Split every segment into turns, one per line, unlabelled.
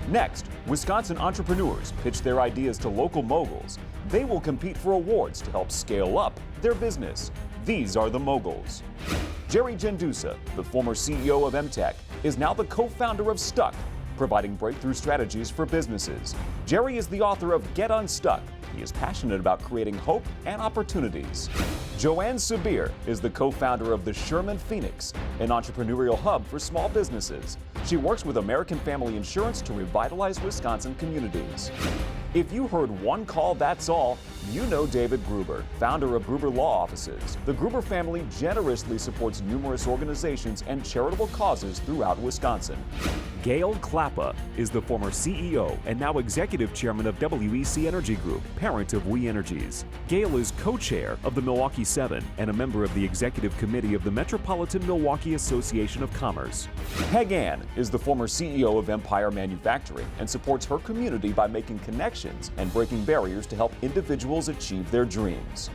Next, Wisconsin entrepreneurs pitch their ideas to local moguls. They will compete for awards to help scale up their business. These are the moguls. Jerry Jendusa, the former CEO of MTech, is now the co-founder of Stuck, providing breakthrough strategies for businesses. Jerry is the author of Get Unstuck. He is passionate about creating hope and opportunities. Joanne Sabir is the co-founder of the Sherman Phoenix, an entrepreneurial hub for small businesses. She works with American Family Insurance to revitalize Wisconsin communities. If you heard one call, that's all, you know David Gruber, founder of Gruber Law Offices. The Gruber family generously supports numerous organizations and charitable causes throughout Wisconsin. Gale Klappa is the former CEO and now executive chairman of WEC Energy Group, parent of We Energies. Gale is co-chair of the Milwaukee 7 and a member of the executive committee of the Metropolitan Milwaukee Association of Commerce. Peg Ann is the former CEO of Empire Manufacturing and supports her community by making connections and breaking barriers to help individuals achieve their dreams.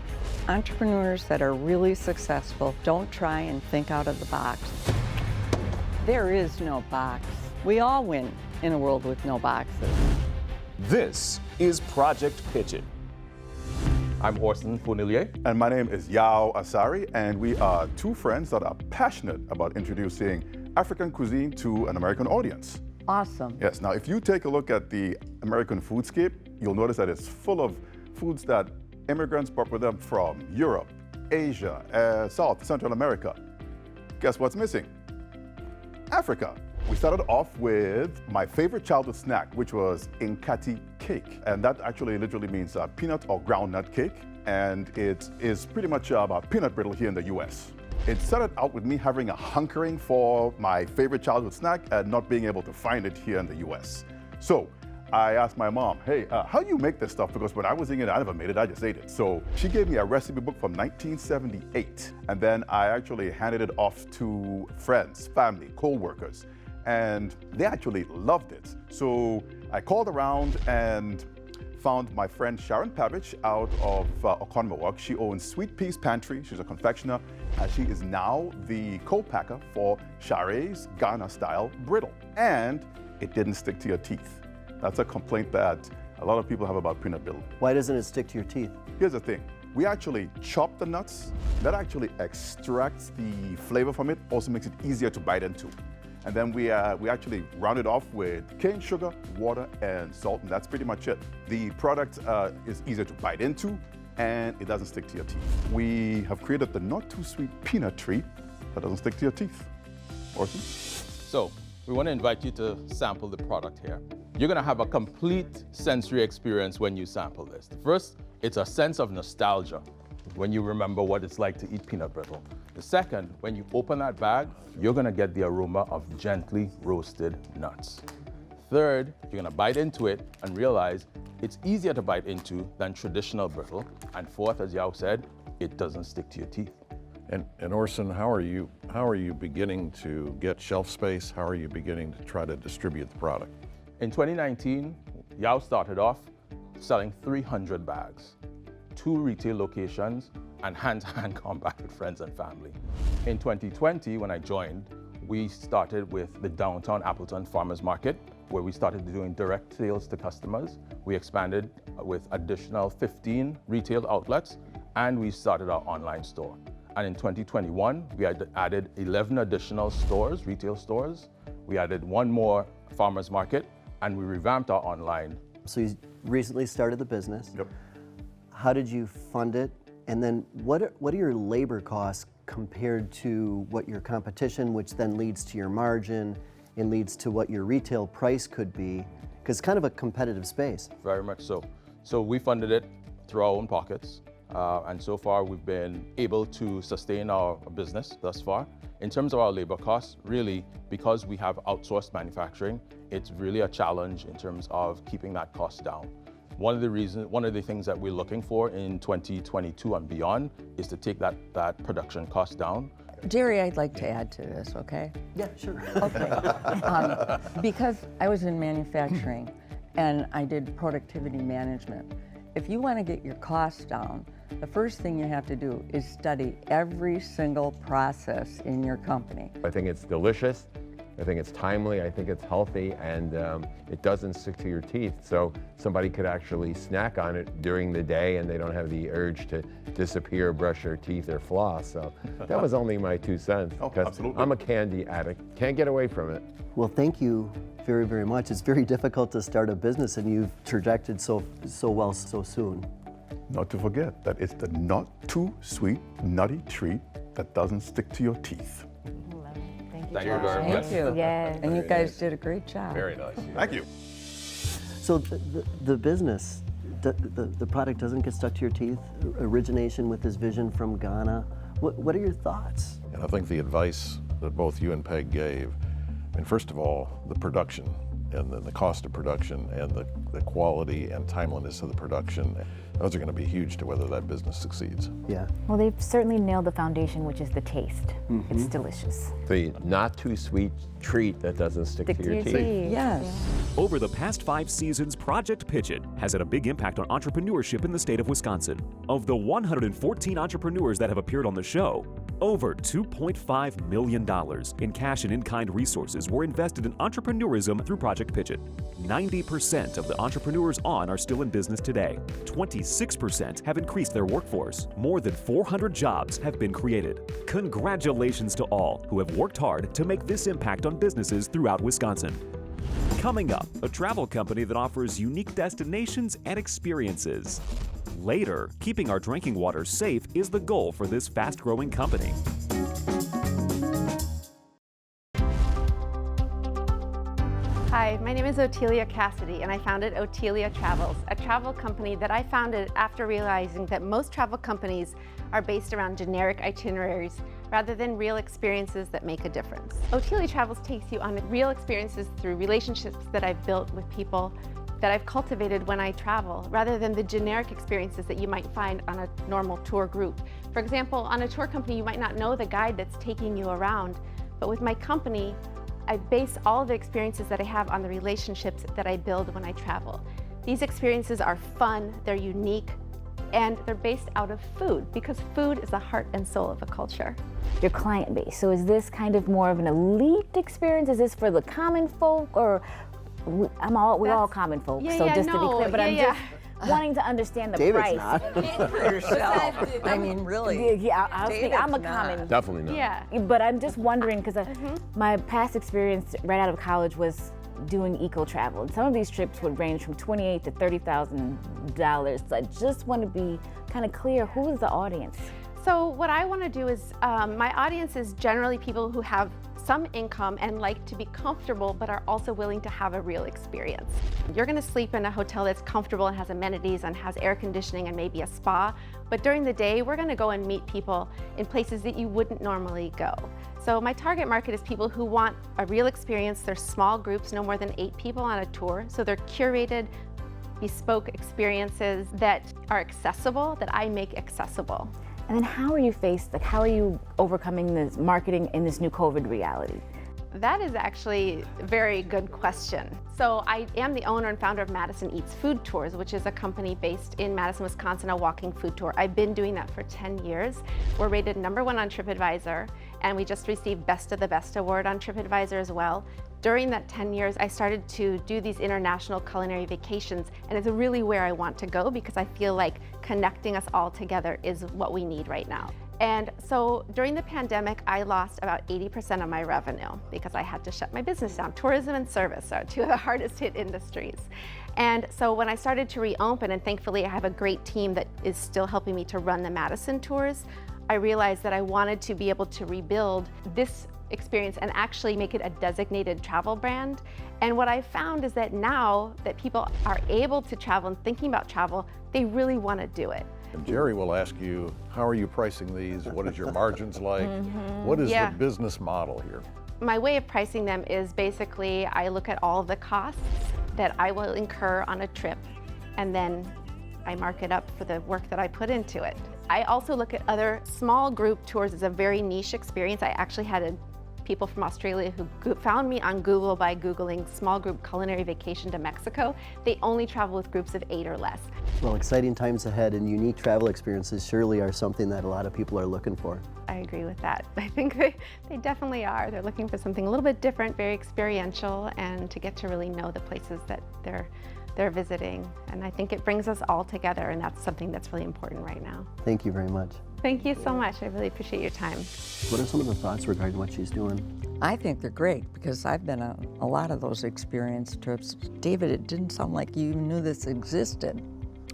Entrepreneurs that are really successful don't try and think out of the box. There is no box. We all win in a world with no boxes.
This is Project Pitch It.
I'm Orson Funilier.
And my name is Yao Asari, and we are two friends that are passionate about introducing African cuisine to an American audience.
Awesome.
Yes, now if you take a look at the American foodscape, you'll notice that it's full of foods that immigrants brought with them from Europe, Asia, South, Central America. Guess what's missing? Africa. We started off with my favorite childhood snack, which was Inkati cake. And that actually literally means peanut or groundnut cake. And it is pretty much about peanut brittle here in the US. It started out with me having a hankering for my favorite childhood snack and not being able to find it here in the US. So I asked my mom, hey, how do you make this stuff? Because when I was eating it, I never made it, I just ate it. So she gave me a recipe book from 1978. And then I actually handed it off to friends, family, co-workers. And they actually loved it. So I called around and found my friend Sharon Pavich out of UW-Milwaukee. She owns Sweet Pea's Pantry. She's a confectioner, and she is now the co-packer for Charis Ghana style brittle. And it didn't stick to your teeth. That's a complaint that a lot of people have about peanut brittle.
Why doesn't it stick to your teeth?
Here's the thing. We actually chop the nuts. That actually extracts the flavor from it, also makes it easier to bite into. And then we actually round it off with cane sugar, water, and salt, and that's pretty much it. The product is easier to bite into, and it doesn't stick to your teeth. We have created the not too sweet peanut treat that doesn't stick to your teeth. Orson?
So we want to invite you to sample the product here. You're going to have a complete sensory experience when you sample this. First, it's a sense of nostalgia when you remember what it's like to eat peanut brittle. The second, when you open that bag, you're going to get the aroma of gently roasted nuts. Third, you're going to bite into it and realize it's easier to bite into than traditional brittle. And fourth, as Yao said, it doesn't stick to your teeth.
And Orson, how are you beginning to get shelf space? How are you beginning to try to distribute the product?
In 2019, Yao started off selling 300 bags, 2 retail locations, and hand-to-hand combat with friends and family. In 2020, when I joined, we started with the downtown Appleton Farmers Market, where we started doing direct sales to customers. We expanded with additional 15 retail outlets, and we started our online store. And in 2021, we had added 11 additional stores, retail stores. We added 1 more farmers market, and we revamped our online.
So you recently started the business.
Yep.
How did you fund it? And then what are your labor costs compared to what your competition, which then leads to your margin and leads to what your retail price could be? Because it's kind of a competitive space.
Very much so. So we funded it through our own pockets. And so far we've been able to sustain our business thus far. In terms of our labor costs, really, because we have outsourced manufacturing, it's really a challenge in terms of keeping that cost down. One of the things that we're looking for in 2022 and beyond is to take that production cost down.
Jerry, I'd like to add to this, okay?
Yeah, sure.
Okay. Because I was in manufacturing and I did productivity management. If you want to get your costs down, the first thing you have to do is study every single process in your company.
I think it's delicious, I think it's timely, I think it's healthy, and it doesn't stick to your teeth. So somebody could actually snack on it during the day and they don't have the urge to disappear, brush their teeth, or floss. So that was only my 2 cents.
Oh,
Because
absolutely.
I'm a candy addict, can't get away from it.
Well, thank you very, very much. It's very difficult to start a business, and you've trajected so well so soon.
Not to forget that it's the not too sweet, nutty treat that doesn't stick to your teeth.
Thank you very much.
Thank you.
Yes.
And you guys did a great job.
Very nice.
Thank you.
So the business, the product doesn't get stuck to your teeth. Origination with this vision from Ghana. What are your thoughts?
And I think the advice that both you and Peg gave, I mean, first of all, the production, and then the cost of production, and the quality and timeliness of the production, those are going to be huge to whether that business succeeds.
Yeah.
Well, they've certainly nailed the foundation, which is the taste. It's delicious.
The not too sweet treat that doesn't stick to your teeth.
Yes.
Over the past 5 seasons, Project Pitch It has had a big impact on entrepreneurship in the state of Wisconsin. Of the 114 entrepreneurs that have appeared on the show, over $2.5 million in cash and in-kind resources were invested in entrepreneurism through Project Pitch It. 90% of the entrepreneurs on are still in business today. 26% have increased their workforce. More than 400 jobs have been created. Congratulations to all who have worked hard to make this impact on businesses throughout Wisconsin. Coming up, a travel company that offers unique destinations and experiences. Later, keeping our drinking water safe is the goal for this fast-growing company.
Hi, my name is Otilia Cassidy, and I founded Otilia Travels, a travel company that I founded after realizing that most travel companies are based around generic itineraries rather than real experiences that make a difference. Otilia Travels takes you on real experiences through relationships that I've built with people that I've cultivated when I travel, rather than the generic experiences that you might find on a normal tour group. For example, on a tour company, you might not know the guide that's taking you around, but with my company, I base all the experiences that I have on the relationships that I build when I travel. These experiences are fun, they're unique, and they're based out of food, because food is the heart and soul of a culture.
Your client base. So is this kind of more of an elite experience? Is this for the common folk, or we're all common folks?
Yeah,
so
yeah,
just to be
no,
clear, but
yeah,
I'm just wanting to understand the
David's
price.
not.
For yourself. I mean, really.
Yeah, I was thinking, I'm a
David's
common.
not.
Definitely not.
Yeah.
But I'm just wondering, because my past experience right out of college was doing eco travel, and some of these trips would range from $28,000 to $30,000. So I just want to be kind of clear, who is the audience?
So what I want to do is, my audience is generally people who have some income and like to be comfortable, but are also willing to have a real experience. You're going to sleep in a hotel that's comfortable and has amenities and has air conditioning and maybe a spa, but during the day we're going to go and meet people in places that you wouldn't normally go. So my target market is people who want a real experience. They're small groups, no more than 8 people on a tour, so they're curated, bespoke experiences that are accessible, that I make accessible.
And then how are you how are you overcoming this marketing in this new COVID reality?
That is actually a very good question. So I am the owner and founder of Madison Eats Food Tours, which is a company based in Madison, Wisconsin, a walking food tour. I've been doing that for 10 years. We're rated #1 on TripAdvisor, and we just received Best of the Best award on TripAdvisor as well. During that 10 years, I started to do these international culinary vacations, and it's really where I want to go, because I feel like connecting us all together is what we need right now. And so during the pandemic, I lost about 80% of my revenue because I had to shut my business down. Tourism and service are 2 of the hardest hit industries. And so when I started to reopen, and thankfully I have a great team that is still helping me to run the Madison tours, I realized that I wanted to be able to rebuild this experience and actually make it a designated travel brand. And what I found is that now that people are able to travel and thinking about travel, they really want to do it.
And Jerry will ask you, how are you pricing these? What is your margins like? What is the business model here?
My way of pricing them is basically I look at all the costs that I will incur on a trip, and then I mark it up for the work that I put into it. I also look at other small group tours as a very niche experience. I actually had a people from Australia who found me on Google by Googling small group culinary vacation to Mexico. They only travel with groups of 8 or less.
Well, exciting times ahead, and unique travel experiences surely are something that a lot of people are looking for.
I agree with that. I think they definitely are. They're looking for something a little bit different, very experiential, and to get to really know the places that they're visiting. And I think it brings us all together, and that's something that's really important right now.
Thank you very much.
Thank you so much. I really appreciate your time.
What are some of the thoughts regarding what she's doing?
I think they're great because I've been on a lot of those experience trips. David, it didn't sound like you knew this existed.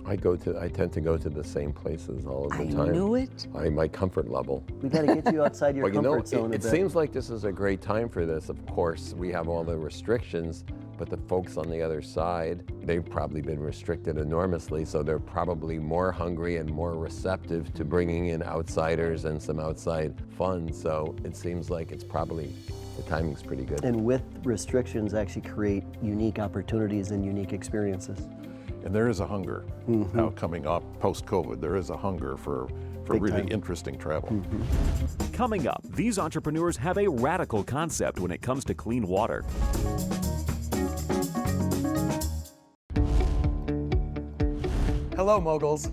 I tend to go to the same places all of the time.
I knew it.
My comfort level.
We got to get you outside your comfort zone a
it
bit.
seems like this is a great time for this. Of course, we have all the restrictions, but the folks on the other side, they've probably been restricted enormously, so they're probably more hungry and more receptive to bringing in outsiders and some outside fun. So it seems like it's probably, the timing's pretty good.
And with restrictions actually create unique opportunities and unique experiences.
And there is a hunger now coming up post-COVID. There is a hunger for really interesting travel.
Coming up, these entrepreneurs have a radical concept when it comes to clean water.
Hello, Moguls.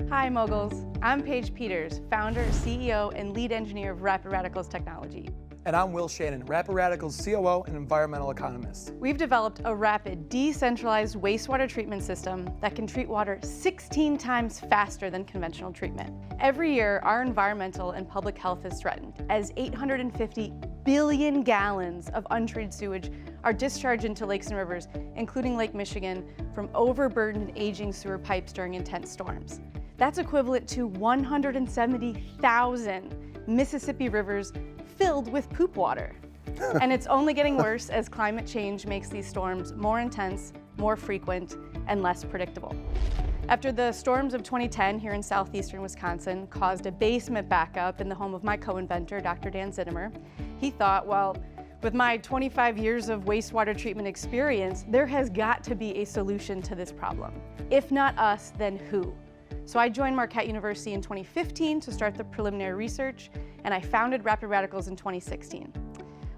Hi, Moguls. I'm Paige Peters, founder, CEO, and lead engineer of Rapid Radicals Technology.
And I'm Will Shannon, Rapid Radicals COO and environmental economist.
We've developed a rapid, decentralized wastewater treatment system that can treat water 16 times faster than conventional treatment. Every year, our environmental and public health is threatened as 850 billion gallons of untreated sewage are discharged into lakes and rivers, including Lake Michigan, from overburdened and aging sewer pipes during intense storms. That's equivalent to 170,000 Mississippi rivers filled with poop water. And it's only getting worse as climate change makes these storms more intense, more frequent, and less predictable. After the storms of 2010 here in southeastern Wisconsin caused a basement backup in the home of my co-inventor, Dr. Dan Zittimer, he thought, well, with my 25 years of wastewater treatment experience, there has got to be a solution to this problem. If not us, then who? So I joined Marquette University in 2015 to start the preliminary research, and I founded Rapid Radicals in 2016.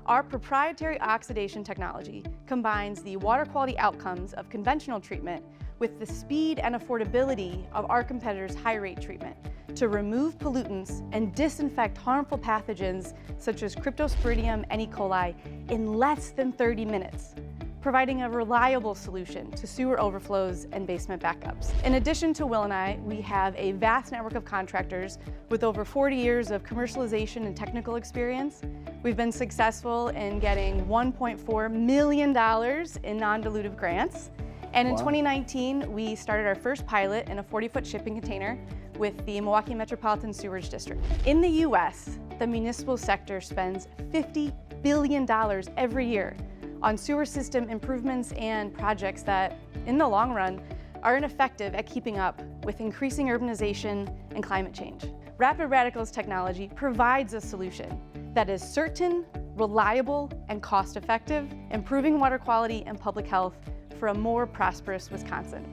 Our proprietary oxidation technology combines the water quality outcomes of conventional treatment with the speed and affordability of our competitors' high-rate treatment to remove pollutants and disinfect harmful pathogens such as Cryptosporidium and E. coli in less than 30 minutes, providing a reliable solution to sewer overflows and basement backups. In addition to Will and I, we have a vast network of contractors with over 40 years of commercialization and technical experience. We've been successful in getting $1.4 million in non-dilutive grants. And in 2019, we started our first pilot in a 40-foot shipping container with the Milwaukee Metropolitan Sewerage District. In the US, the municipal sector spends $50 billion every year on sewer system improvements and projects that, in the long run, are ineffective at keeping up with increasing urbanization and climate change. Rapid Radicals technology provides a solution that is certain, reliable, and cost-effective, improving water quality and public health for a more prosperous Wisconsin.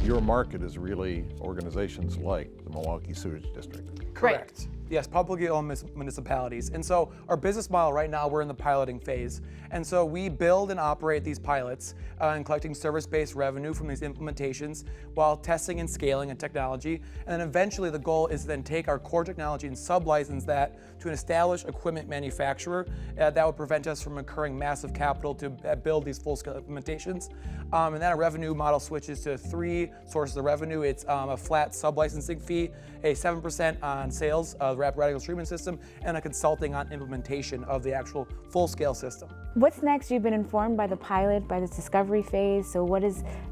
Your market is really organizations like the Milwaukee Sewage District.
Correct. Yes, publicly owned municipalities. And so our business model right now, we're in the piloting phase. And so we build and operate these pilots and collecting service-based revenue from these implementations while testing and scaling a technology. And then eventually the goal is to then take our core technology and sub-license that to an established equipment manufacturer that would prevent us from incurring massive capital to build these full-scale implementations. And then a revenue model switches to 3 sources of revenue. It's a flat sub-licensing fee, a 7% on sales of the Rapid Radicals treatment system, and a consulting on implementation of the actual full-scale system.
What's next? You've been informed by the pilot, by this discovery phase, so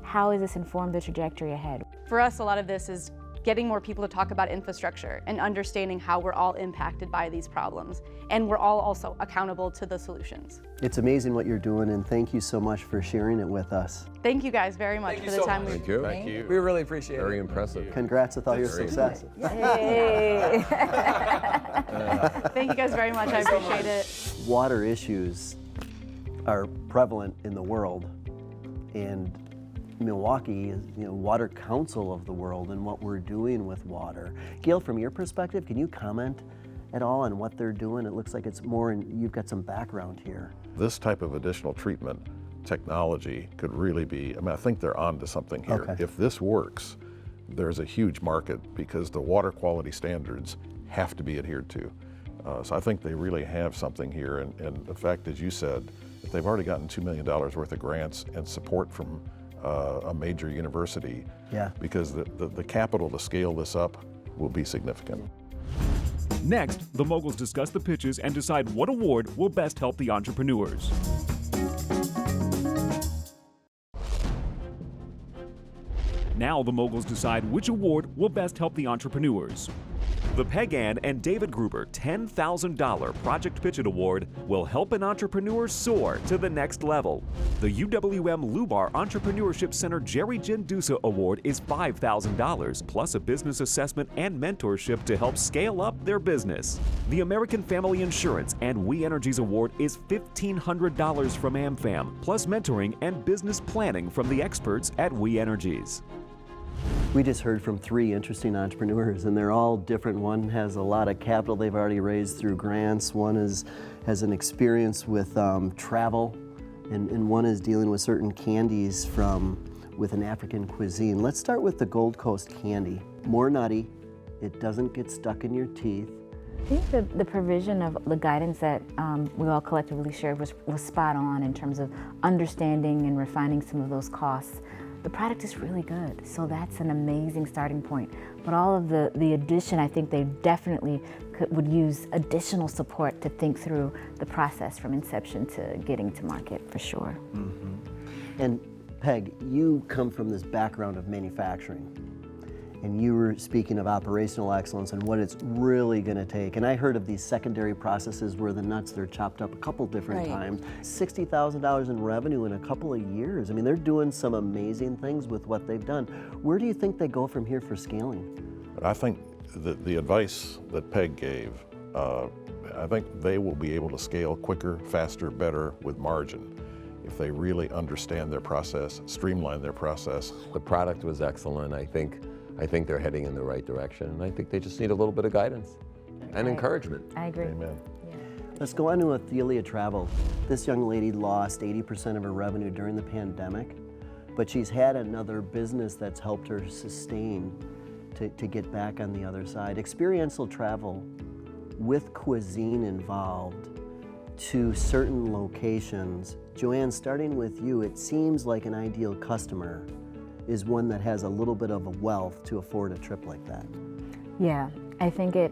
how has this informed the trajectory ahead?
For us, a lot of this is getting more people to talk about infrastructure and understanding how we're all impacted by these problems. And we're all also accountable to the solutions.
It's amazing what you're doing, and thank you so much for sharing it with us.
Thank you guys very much for the time
Thank you.
Thank you.
We really appreciate it.
Very impressive.
Congrats with all your success.
Hey.
Thank you guys very much. I appreciate it.
Water issues are prevalent in the world, and Milwaukee is, water council of the world and what we're doing with water. Gale, from your perspective, can you comment at all on what they're doing? It looks like it's more, you've got some background here.
This type of additional treatment technology could really be, I think they're onto something here.
Okay.
If this works, there's a huge market because the water quality standards have to be adhered to. So I think they really have something here, and the fact, as you said, that they've already gotten $2 million worth of grants and support from a major university, because the capital to scale this up will be significant.
Next, the Moguls discuss the pitches and decide what award will best help the entrepreneurs. Now the Moguls decide which award will best help the entrepreneurs. The Peg Ann and David Gruber $10,000 Project Pitch It Award will help an entrepreneur soar to the next level. The UW-Lubar Entrepreneurship Center Jerry Jendusa Award is $5,000 plus a business assessment and mentorship to help scale up their business. The American Family Insurance and We Energies Award is $1,500 from AmFam plus mentoring and business planning from the experts at We Energies.
We just heard from 3 interesting entrepreneurs, and they're all different. One has a lot of capital they've already raised through grants. One has an experience with travel, and one is dealing with certain candies with an African cuisine. Let's start with the Gold Coast candy. More nutty, it doesn't get stuck in your teeth.
I think the provision of the guidance that we all collectively shared was spot on in terms of understanding and refining some of those costs. The product is really good, so that's an amazing starting point. But all of the addition, I think they definitely would use additional support to think through the process from inception to getting to market, for sure.
Mm-hmm. And Peg, you come from this background of manufacturing, and you were speaking of operational excellence and what it's really going to take. And I heard of these secondary processes where the nuts, they're chopped up a couple different times. $60,000 in revenue in a couple of years. I mean, they're doing some amazing things with what they've done. Where do you think they go from here for scaling?
I think the advice that Peg gave, I think they will be able to scale quicker, faster, better with margin if they really understand their process, streamline their process.
The product was excellent. I think they're heading in the right direction, and I think they just need a little bit of guidance and encouragement.
I agree.
Amen.
Yeah.
Let's go on to Otilia Travels. This young lady lost 80% of her revenue during the pandemic, but she's had another business that's helped her sustain to get back on the other side. Experiential travel with cuisine involved to certain locations. Joanne, starting with you, it seems like an ideal customer is one that has a little bit of a wealth to afford a trip like that.
Yeah, I think it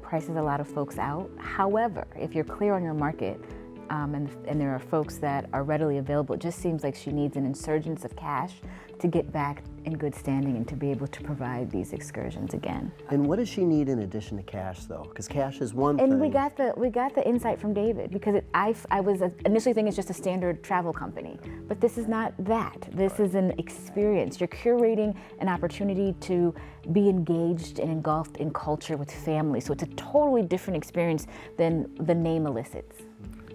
prices a lot of folks out. However, if you're clear on your market and there are folks that are readily available, it just seems like she needs an insurgence of cash to get back in good standing and to be able to provide these excursions again.
And what does she need in addition to cash, though? Because cash is one thing.
And we got the insight from David, because I was initially thinking it's just a standard travel company, but this is not that. This is an experience. You're curating an opportunity to be engaged and engulfed in culture with family, so it's a totally different experience than the name elicits.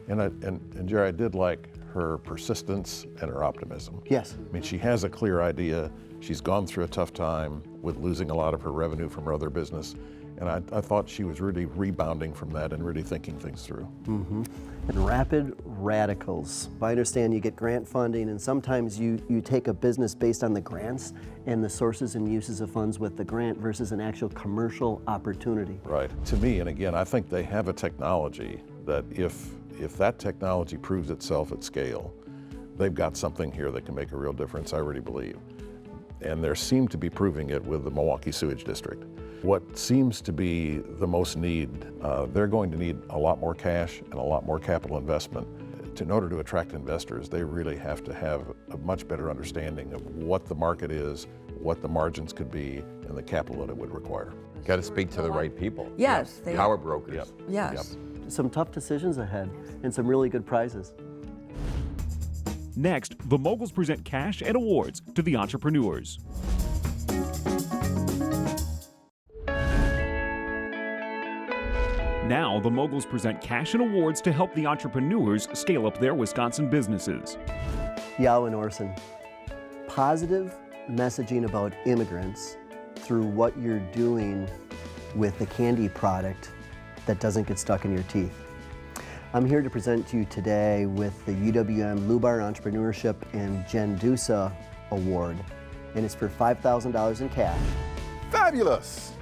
And Jerry, I did like her persistence and her optimism.
Yes.
I mean, she has a clear idea. She's gone through a tough time with losing a lot of her revenue from her other business. And I thought she was really rebounding from that and really thinking things through.
Mm-hmm. And rapid radicals. I understand you get grant funding, and sometimes you take a business based on the grants and the sources and uses of funds with the grant versus an actual commercial opportunity.
Right. To me, and again, I think they have a technology that if that technology proves itself at scale, they've got something here that can make a real difference, I really believe. And they seem to be proving it with the Milwaukee Sewage District. What seems to be the most need, they're going to need a lot more cash and a lot more capital investment. In order to attract investors, they really have to have a much better understanding of what the market is, what the margins could be, and the capital that it would require.
Got to speak to the right people.
Yes.
Power brokers.
Yep.
Yes.
Yep.
Some tough decisions ahead and some really good prizes.
Next, the Moguls present cash and awards to the entrepreneurs. Now, the Moguls present cash and awards to help the entrepreneurs scale up their Wisconsin businesses.
Yao and Orson, positive messaging about immigrants through what you're doing with the candy product that doesn't get stuck in your teeth. I'm here to present to you today with the Lubar Entrepreneurship and Jendusa Award, and it's for $5,000 in cash.
Fabulous!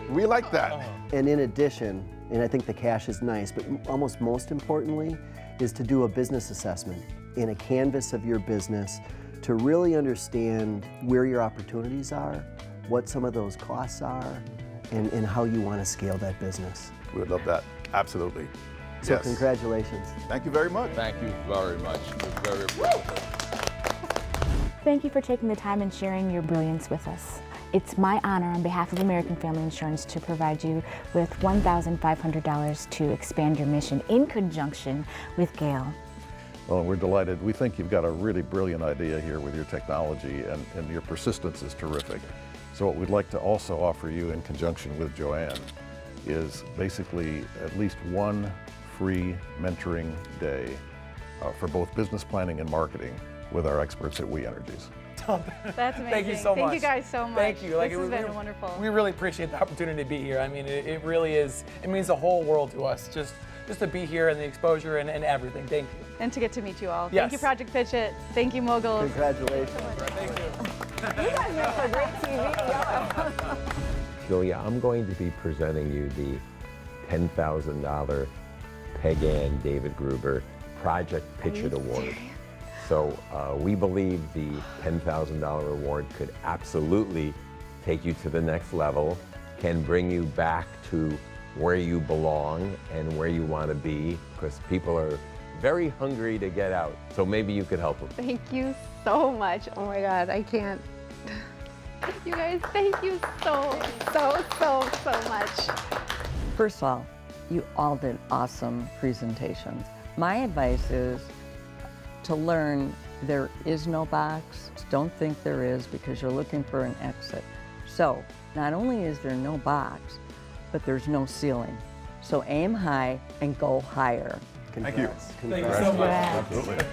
We like that.
And in addition, and I think the cash is nice, but almost most importantly, is to do a business assessment in a canvas of your business to really understand where your opportunities are, what some of those costs are, and how you want to scale that business.
We would love that. Absolutely.
So
Yes.
congratulations.
Thank you very much.
Thank you very much. It's very appreciated.
Thank you for taking the time and sharing your brilliance with us. It's my honor on behalf of American Family Insurance to provide you with $1,500 to expand your mission in conjunction with Gale.
Well, we're delighted. We think you've got a really brilliant idea here with your technology, and your persistence is terrific. So what we'd like to also offer you in conjunction with Joanne is basically at least one free mentoring day for both business planning and marketing with our experts at We Energies.
That's amazing.
Thank you so much.
Thank you guys so much.
Thank you.
This has been wonderful.
We really appreciate the opportunity to be here. I mean, it really is, it means the whole world to us, just to be here and the exposure and everything. Thank you.
And to get to meet you all.
Yes.
Thank you, Project Pitch It. Thank you, Moguls.
Congratulations.
Thank you.
You guys make for great TV.
Julia, I'm going to be presenting you the $10,000 Peg Ann David Gruber Project Pitch It Award. So we believe the $10,000 award could absolutely take you to the next level, can bring you back to where you belong and where you want to be, because people are very hungry to get out. So maybe you could help them.
Thank you so much. Oh my God, I can't. You guys, thank you so much.
First of all, you all did awesome presentations. My advice is to learn there is no box. Don't think there is, because you're looking for an exit. So not only is there no box, but there's no ceiling. So aim high and go higher.
Thank you.
Congrats.
Thank you so much.
Absolutely.